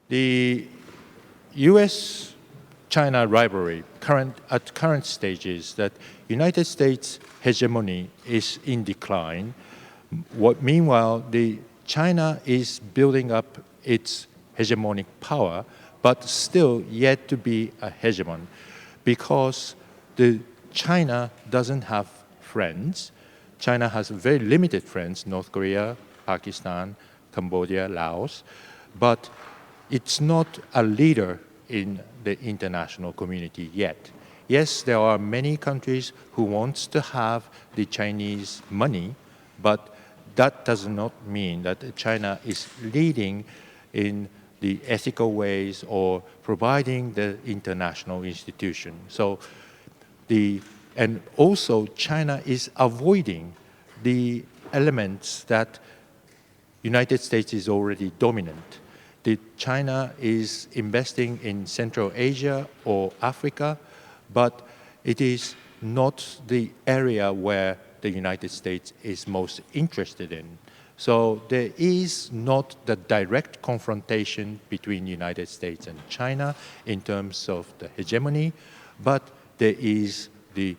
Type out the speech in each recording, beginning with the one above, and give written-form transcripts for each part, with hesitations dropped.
The U.S.-China rivalry at current stage is that United States hegemony is in decline. Meanwhile, China is building up its hegemonic power, but still yet to be a hegemon, because China doesn't have friends. China has very limited friends: North Korea, Pakistan, Cambodia, Laos, but it's not a leader in the international community yet. Yes, there are many countries who want to have the Chinese money, but that does not mean that China is leading in the ethical ways or providing the international institution. And also China is avoiding the elements that United States is already dominant. China is investing in Central Asia or Africa, but it is not the area where the United States is most interested in. So there is not the direct confrontation between United States and China in terms of the hegemony, but there is the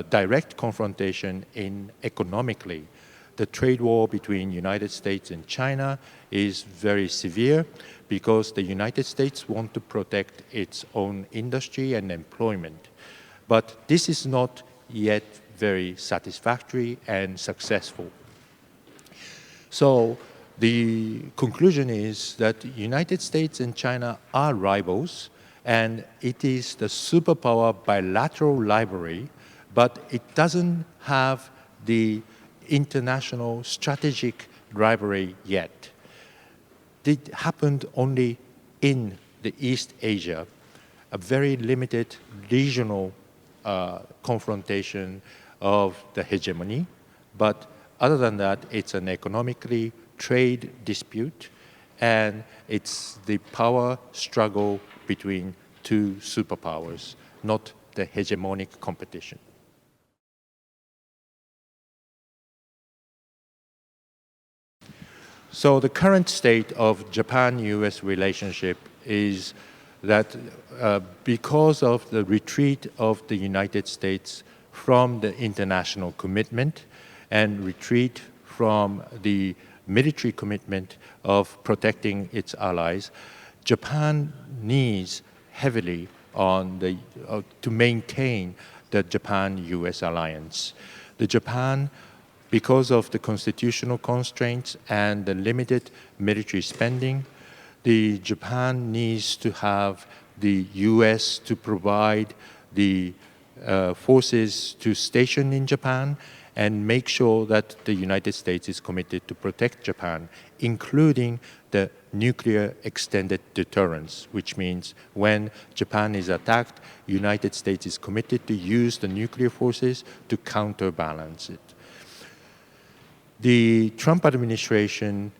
direct confrontation in economically. The trade war between United States and China is very severe because the United States want to protect its own industry and employment. But this is not yet very satisfactory and successful. So the conclusion is that the United States and China are rivals, and it is the superpower bilateral rivalry, but it doesn't have the international strategic rivalry yet. It happened only in the East Asia, a very limited regional confrontation of the hegemony, but other than that, it's an economically trade dispute, and it's the power struggle between two superpowers, not the hegemonic competition. So the current state of Japan-US relationship is that because of the retreat of the United States from the international commitment and retreat from the military commitment of protecting its allies, Japan needs heavily on to maintain the Japan-US alliance. Japan, because of the constitutional constraints and the limited military spending, Japan needs to have the US to provide the forces to station in Japan and make sure that the United States is committed to protect Japan, including the nuclear extended deterrence, which means when Japan is attacked, United States is committed to use the nuclear forces to counterbalance it. The Trump administration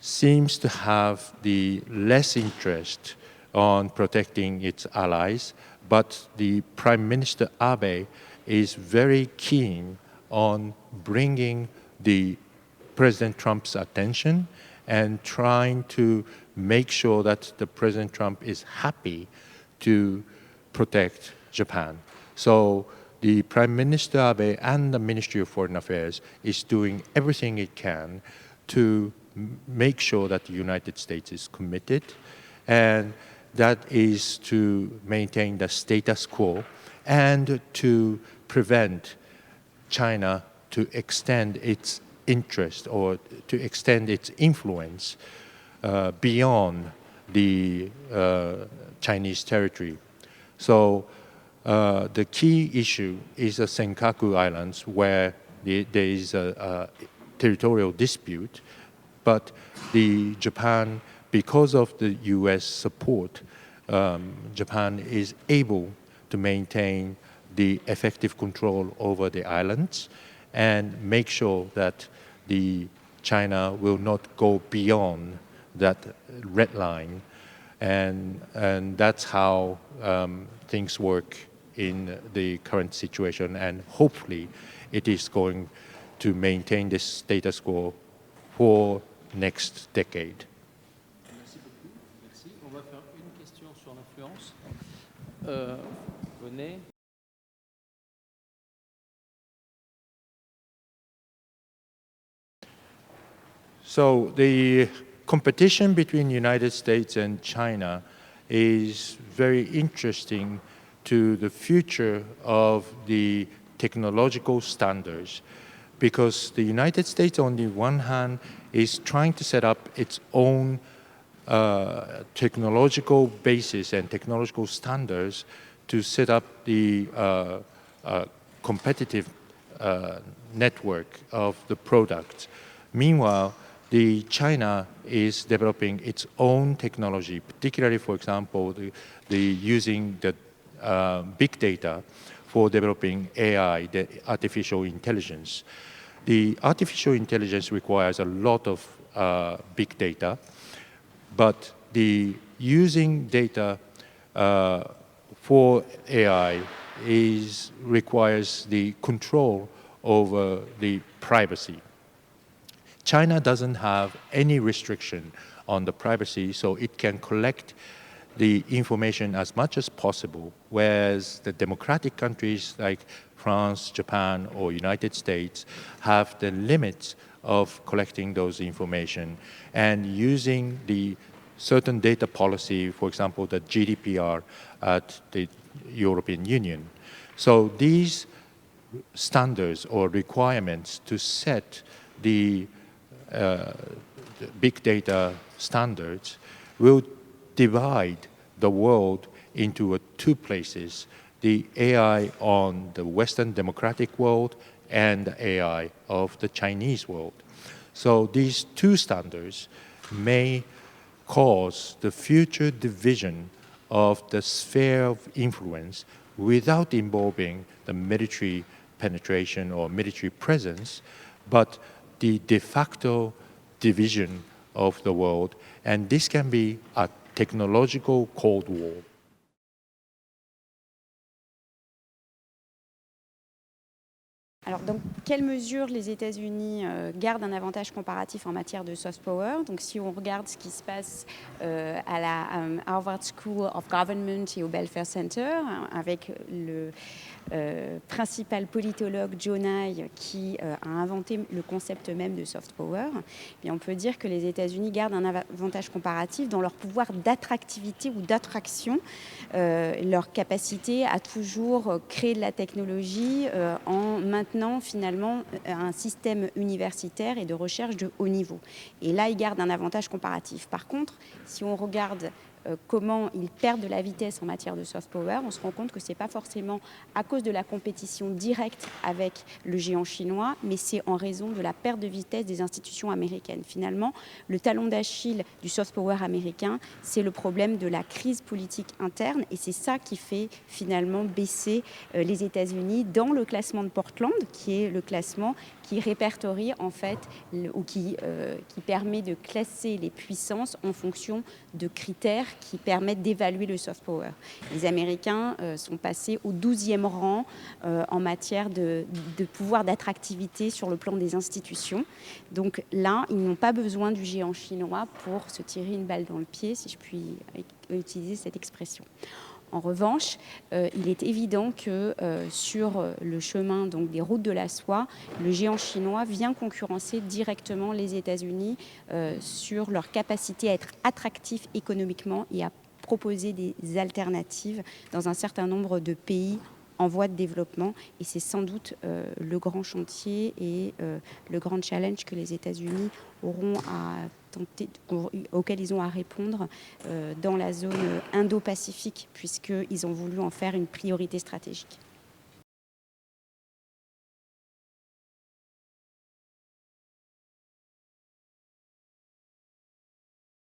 seems to have the less interest on protecting its allies, but the Prime Minister Abe is very keen on bringing the President Trump's attention and trying to make sure that the President Trump is happy to protect Japan. So the Prime Minister Abe and the Ministry of Foreign Affairs is doing everything it can to make sure that the United States is committed, and that is to maintain the status quo and to prevent China to extend its interest or to extend its influence beyond the Chinese territory. So the key issue is the Senkaku Islands, where there is a territorial dispute, but Japan, because of the US support, Japan is able to maintain the effective control over the islands and make sure that China will not go beyond that red line. And that's how things work in the current situation. And hopefully it is going to maintain this status quo for next decade. une question sur l'influence. Venez. So the competition between the United States and China is very interesting to the future of the technological standards, because the United States, on the one hand, is trying to set up its own technological basis and technological standards to set up the competitive network of the product. Meanwhile, China is developing its own technology, particularly, for example, using the big data for developing AI, the artificial intelligence. The artificial intelligence requires a lot of big data, but using data for AI requires the control over the privacy. China doesn't have any restriction on the privacy, so it can collect the information as much as possible, whereas the democratic countries like France, Japan, or United States have the limits of collecting those information and using the certain data policy, for example, the GDPR at the European Union. So these standards or requirements to set the big data standards will divide the world into two places: the AI on the Western democratic world and the AI of the Chinese world. So these two standards may cause the future division of the sphere of influence without involving the military penetration or military presence, but the de facto division of the world, and this can be a technological Cold War. Alors, dans quelle mesure les États-Unis gardent un avantage comparatif en matière de soft power? Donc, si on regarde ce qui se passe à la Harvard School of Government et au Belfer Center, avec le principal politologue Joe Nye qui a inventé le concept même de soft power, eh bien, on peut dire que les États-Unis gardent un avantage comparatif dans leur pouvoir d'attractivité ou d'attraction, leur capacité à toujours créer de la technologie en maintenant finalement un système universitaire et de recherche de haut niveau. Et là, ils gardent un avantage comparatif. Par contre, si on regarde comment ils perdent de la vitesse en matière de soft power, on se rend compte que ce n'est pas forcément à cause de la compétition directe avec le géant chinois, mais c'est en raison de la perte de vitesse des institutions américaines. Finalement, le talon d'Achille du soft power américain, c'est le problème de la crise politique interne, et c'est ça qui fait finalement baisser les États-Unis dans le classement de Portland, qui est le classement qui répertorie en fait, ou qui permet de classer les puissances en fonction de critères qui permettent d'évaluer le soft power. Les Américains sont passés au 12e rang en matière de pouvoir d'attractivité sur le plan des institutions. Donc là, ils n'ont pas besoin du géant chinois pour se tirer une balle dans le pied, si je puis utiliser cette expression. En revanche, il est évident que sur le chemin donc, des routes de la soie, le géant chinois vient concurrencer directement les États-Unis sur leur capacité à être attractifs économiquement et à proposer des alternatives dans un certain nombre de pays en voie de développement. Et c'est sans doute le grand chantier et le grand challenge que les États-Unis auront à auxquels ils ont à répondre dans la zone Indo-Pacifique, puisqu'ils ont voulu en faire une priorité stratégique.